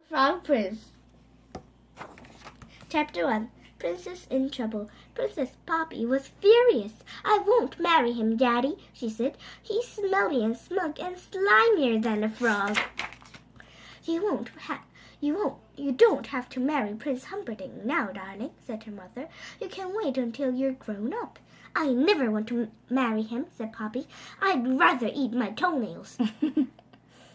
Frog Prince. Chapter 1. Princess in Trouble. Princess Poppy was furious. "I won't marry him, Daddy," she said. "He's smelly and smug and slimier than a frog." You don't have to marry Prince Humperdinck now, darling," said her mother. "You can wait until you're grown up." "I never want to marry him," said Poppy. "I'd rather eat my toenails."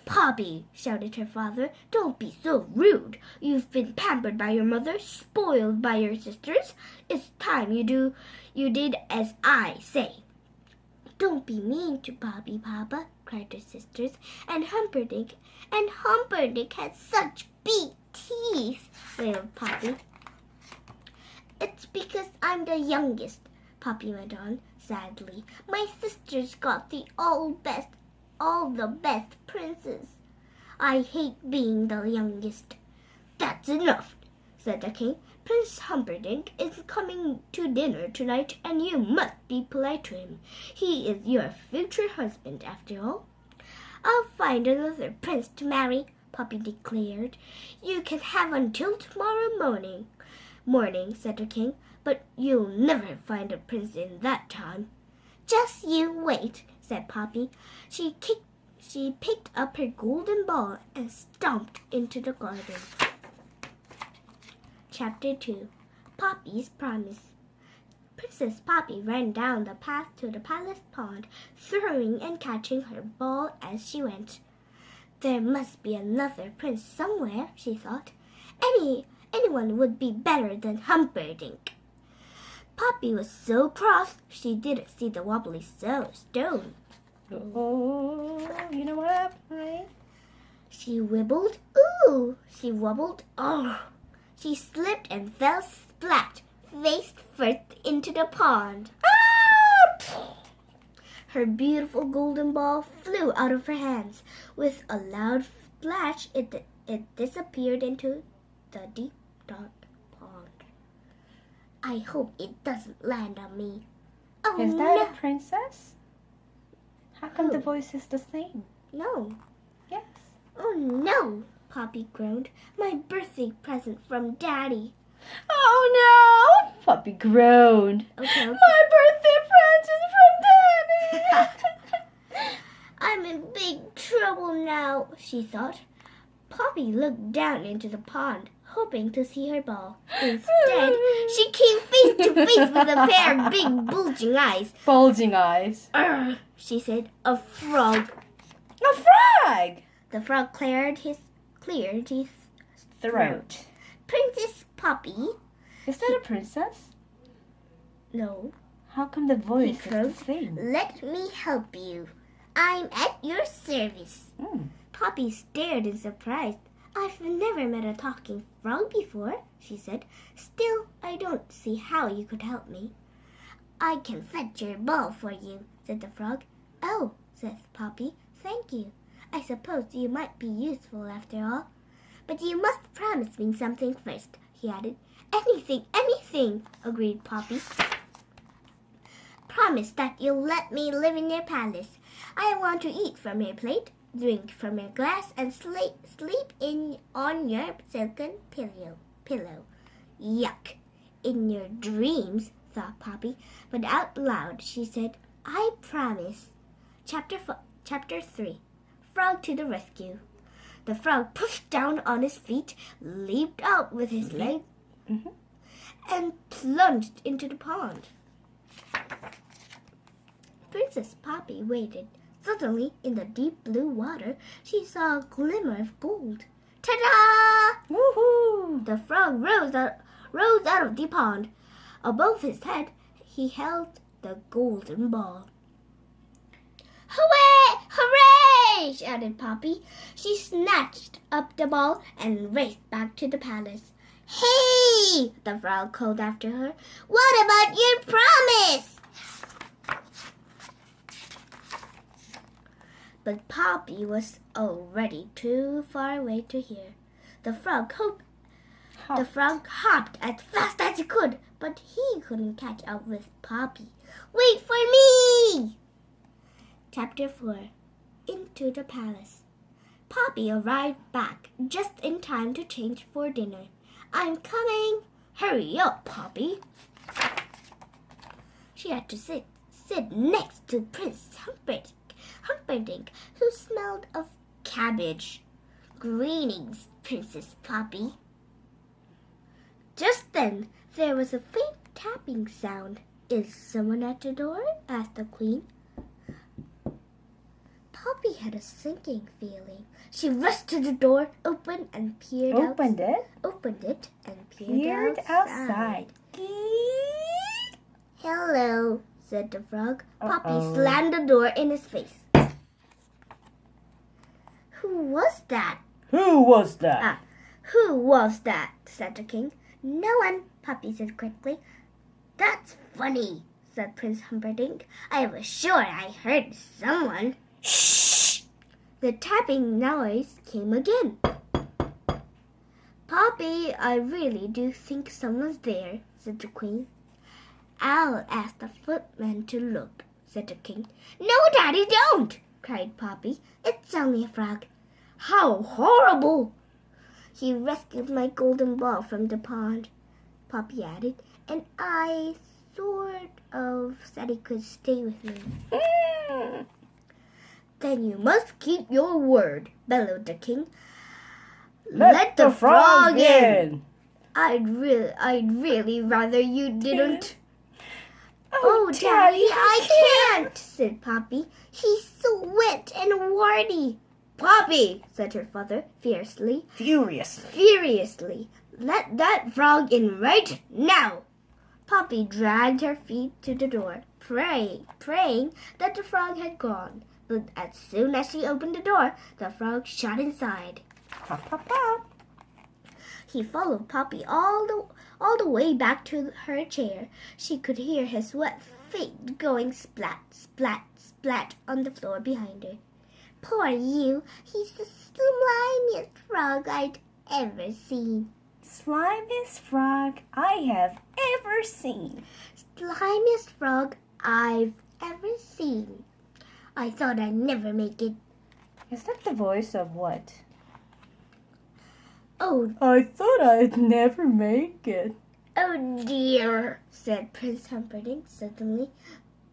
"Poppy," shouted her father, "don't be so rude. You've been pampered by your mother, spoiled by your sisters. It's time you did as I say." "Don't be mean to Poppy, Papa," cried her sisters. And Humperdinck had such big teeth," wailed Poppy. "It's because I'm the youngest," Poppy went on sadly. "My sisters got all the best princes. I hate being the youngest." "That's enough," said the king. "Prince Humperdinck is coming to dinner tonight, and you must be polite to him. He is your future husband, after all." "I'll find another prince to marry," Poppy declared. "You can have until tomorrow morning," said the king. "But you'll never find a prince in that time." "Just you wait," said Poppy. She picked up her golden ball and stomped into the garden. Chapter 2. Poppy's Promise. Princess Poppy ran down the path to the palace pond, throwing and catching her ball as she went. "There must be another prince somewhere," she thought. Anyone would be better than Humperdinck." Poppy was so cross she didn't see the wobbly stone. "Oh, you know what happened?" She wibbled. Ooh! She wobbled. Oh! She slipped and fell splat, face first into the pond. Ah! Her beautiful golden ball flew out of her hands. With a loud splash, it disappeared into the deep, dark pond. "I hope it doesn't land on me." "Oh, Is that a princess? How come the voice is the same?" No. Yes. "Oh, no," Poppy groaned. "My birthday present from Daddy." "Oh, no!" Poppy groaned. Okay. "My birthday present from Daddy!" "I'm in big trouble now," she thought. Poppy looked down into the pond, hoping to see her ball. Instead, she came face to face with a pair of big bulging eyes. Bulging eyes. "Urgh," she said. "A frog." A frog! The frog cleared his Throat. "Princess Poppy." Is that a princess? "No." How come the He voice is croaked. the same? "Let me help you. I'm at your service." Poppy stared in surprise. "I've never met a talking frog before," she said. "Still, I don't see how you could help me." "I can fetch your ball for you," said the frog. "Oh," said Poppy, "thank you. I suppose you might be useful after all. But you must promise me something first," he added. Anything," agreed Poppy. "Promise that you'll let me live in your palace. I want to eat from your plate, drink from your glass, and sleep on your silken pillow. Yuck! In your dreams," thought Poppy, but out loud she said, "I promise." Chapter 3. Frog to the Rescue. The frog pushed down on his feet, leaped out with his legs, and plunged into the pond. Princess Poppy waited. Suddenly, in the deep blue water, she saw a glimmer of gold. "Ta-da!" Woohoo! The frog rose out of the pond. Above his head, he held the golden ball. "Hooray! Hooray!" shouted Poppy. She snatched up the ball and raced back to the palace. "Hey!" the frog called after her. "What about your promise?" But Poppy was already too far away to hear. The frog hopped as fast as he could, but he couldn't catch up with Poppy. "Wait for me!" Chapter 4. Into the Palace. Poppy arrived back just in time to change for dinner. I'm coming! Hurry up, Poppy! She had to sit next to Prince Humperdinck, who smelled of cabbage. Greetings, Princess Poppy. Just then, there was a faint tapping sound. Is someone at the door? Asked the Queen. Poppy had a sinking feeling. She rushed to the door, opened it, and peered outside. Hello, said the frog. Poppy slammed the door in his face. Who was that? Who was that? Who was that? Said the king. No one, Poppy said quickly. That's funny, said Prince Humperdinck. I was sure I heard someone. Shh! The tapping noise came again. Poppy, I really do think someone's there, said the Queen. I'll ask the footman to look, said the king. No, Daddy, don't, cried Poppy. It's only a frog. How horrible! He rescued my golden ball from the pond, Poppy added, and I sort of said he could stay with me. Then you must keep your word, bellowed the king. Let the frog in! I'd really rather you didn't. Oh, Daddy, I can't, said Poppy. He's so wet and warty. Poppy, said her father furiously. Let that frog in right now. Poppy dragged her feet to the door, praying that the frog had gone. But as soon as she opened the door, the frog shot inside. Pop, pop, pop. He followed Poppy all the way back to her chair. She could hear his wet feet going splat, splat, splat on the floor behind her. Poor you, he's the slimiest frog I'd ever seen. Slimiest frog I have ever seen. Slimiest frog I've ever seen. I thought I'd never make it. Is that the voice of what? Oh, I thought I'd never make it. Oh dear, said Prince Humperdinck suddenly.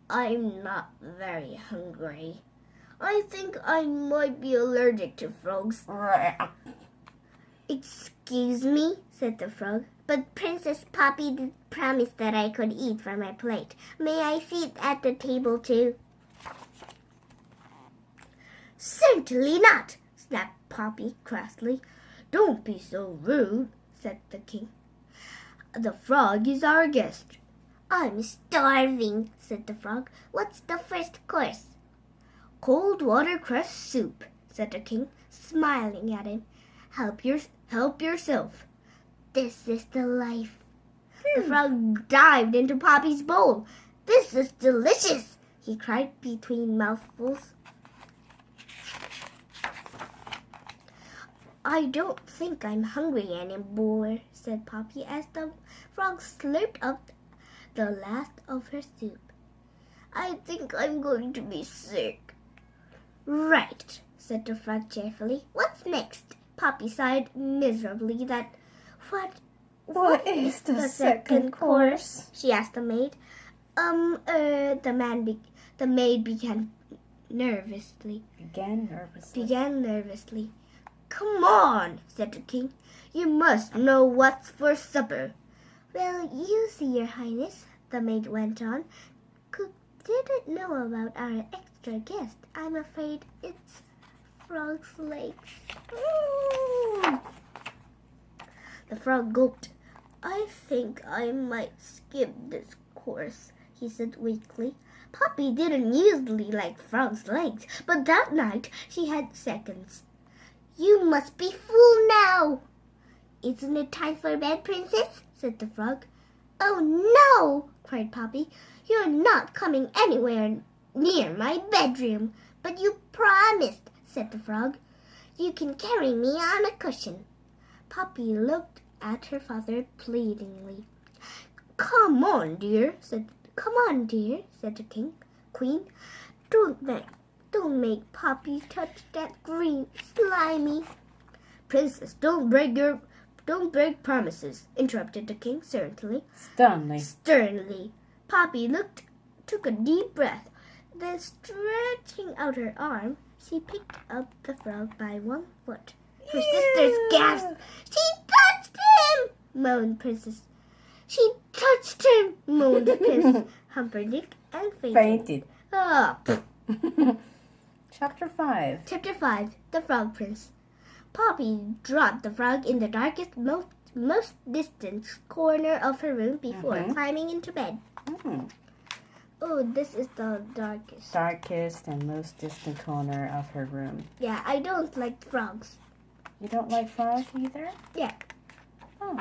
I'm not very hungry. I think I might be allergic to frogs. Excuse me, said the frog, but Princess Poppy did promise that I could eat from my plate. May I sit at the table too? Certainly not, snapped Poppy crossly. Don't be so rude, said the king. The frog is our guest. I'm starving, said the frog. What's the first course? Cold watercress soup, said the king, smiling at him. Help yourself. This is the life. The frog dived into Poppy's bowl. This is delicious, he cried between mouthfuls. I don't think I'm hungry anymore, said Poppy as the frog slurped up the last of her soup. I think I'm going to be sick. Right, said the frog cheerfully. What's next? Poppy sighed miserably. What is the second course? She asked the maid. The maid began nervously. Come on, said the king. You must know what's for supper. Well, you see, your highness, the maid went on. Cook didn't know about our extra guest. I'm afraid it's frog's legs. The frog gulped. I think I might skip this course, he said weakly. Poppy didn't usually like frog's legs, but that night she had seconds. You must be full now. Isn't it time for bed, princess? Said the frog. Oh, no, cried Poppy. You're not coming anywhere near my bedroom. But you promised, said the frog. You can carry me on a cushion. Poppy looked at her father pleadingly. Come on, dear, said the queen. Don't Don't make Poppy touch that green slimy. Princess, don't break promises, interrupted the king sternly. Sternly. Poppy took a deep breath. Then, stretching out her arm, she picked up the frog by one foot. Her sisters gasped. She touched him, moaned Princess. She touched him, moaned Prince Humperdinck, and fainted. Oh. Chapter 5. Chapter 5. The Frog Prince. Poppy dropped the frog in the darkest, most distant corner of her room before climbing into bed. Oh, this is the darkest. Darkest and most distant corner of her room. Yeah, I don't like frogs. You don't like frogs either? Yeah. Oh.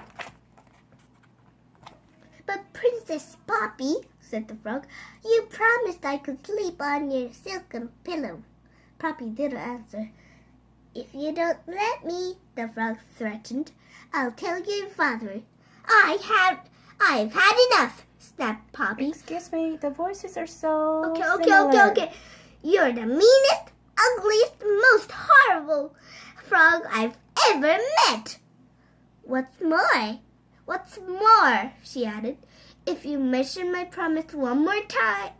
But Princess Poppy, said the frog, you promised I could sleep on your silken pillow. Poppy didn't answer. If you don't let me, the frog threatened, I'll tell your father. I've had enough, snapped Poppy. Excuse me, the voices are so Okay. You're the meanest, ugliest, most horrible frog I've ever met. What's more, she added, if you mention my promise one more time,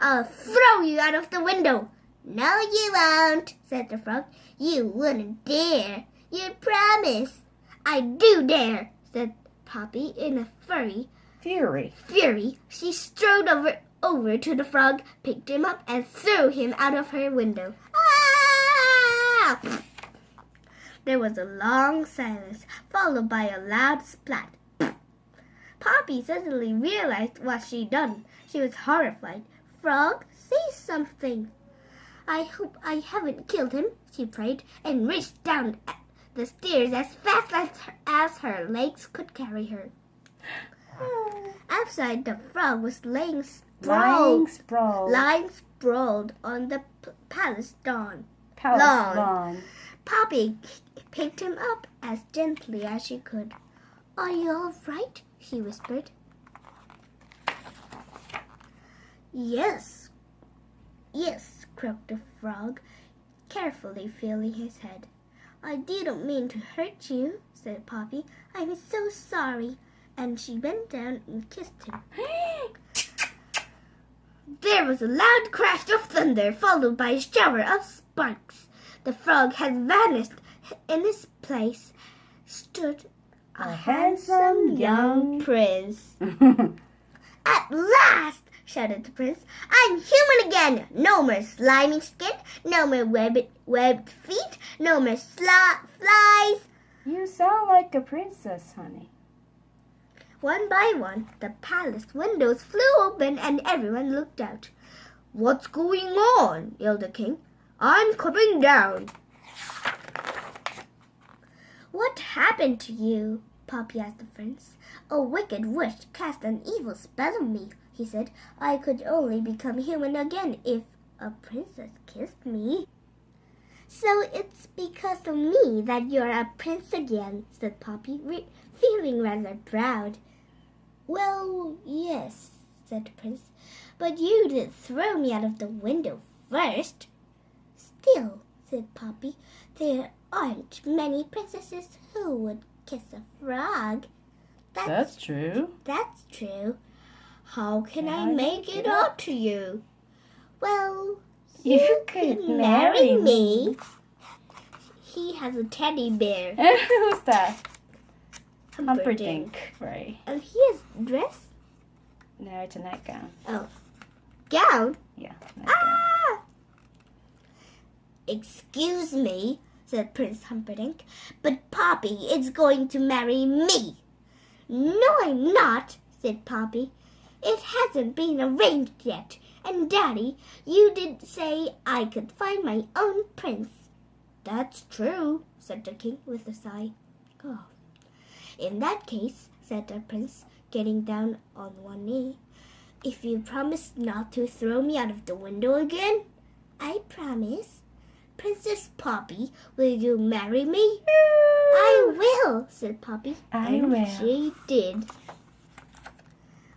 I'll throw you out of the window. No, you won't, said the frog. You wouldn't dare. You promise. I do dare, said Poppy in a fury. She strode over to the frog, picked him up, and threw him out of her window. Ah! There was a long silence, followed by a loud splat. Poppy suddenly realized what she'd done. She was horrified. Frog, say something. I hope I haven't killed him, she prayed, and raced down the stairs as fast as her legs could carry her. Outside, the frog was lying sprawled on the palace lawn. Poppy picked him up as gently as she could. Are you all right? She whispered. Yes, croaked the frog, carefully feeling his head. I didn't mean to hurt you, said Poppy. I'm so sorry. And she bent down and kissed him. There was a loud crash of thunder, followed by a shower of sparks. The frog had vanished. In his place stood a handsome young prince. At last! Shouted the prince. I'm human again! No more slimy skin, no more webbed feet, no more flies. You sound like a princess, honey. One by one, the palace windows flew open and everyone looked out. What's going on? Yelled the king. I'm coming down. What happened to you? Poppy asked the prince. A wicked witch cast an evil spell on me, he said. I could only become human again if a princess kissed me. So it's because of me that you're a prince again, said Poppy, feeling rather proud. Well, yes, said the prince, but you did throw me out of the window first. Still, said Poppy, there aren't many princesses who would kiss a frog. That's true. That's true. How can I make it up to you? Well, you could marry me. He has a teddy bear. Who's that? Humperdinck. Right. And he has a dress? No, it's a nightgown. Oh. Gown? Yeah, nightgown. Ah! Excuse me, said Prince Humperdinck, but Poppy is going to marry me. No, I'm not, said Poppy. It hasn't been arranged yet. And, Daddy, you did say I could find my own prince. That's true, said the king with a sigh. Oh. In that case, said the prince, getting down on one knee, if you promise not to throw me out of the window again, I promise. Princess Poppy, will you marry me? I will, said Poppy. I will. She did.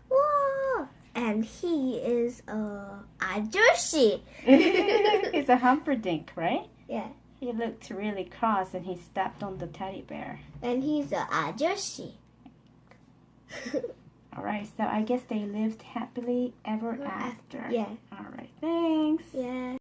Whoa! And he is a 아저씨. He's a humperdinck, right? Yeah. He looked really cross and he stepped on the teddy bear. And he's a 아저씨. Alright, so I guess they lived happily ever after. Yeah. Alright, thanks. Yeah.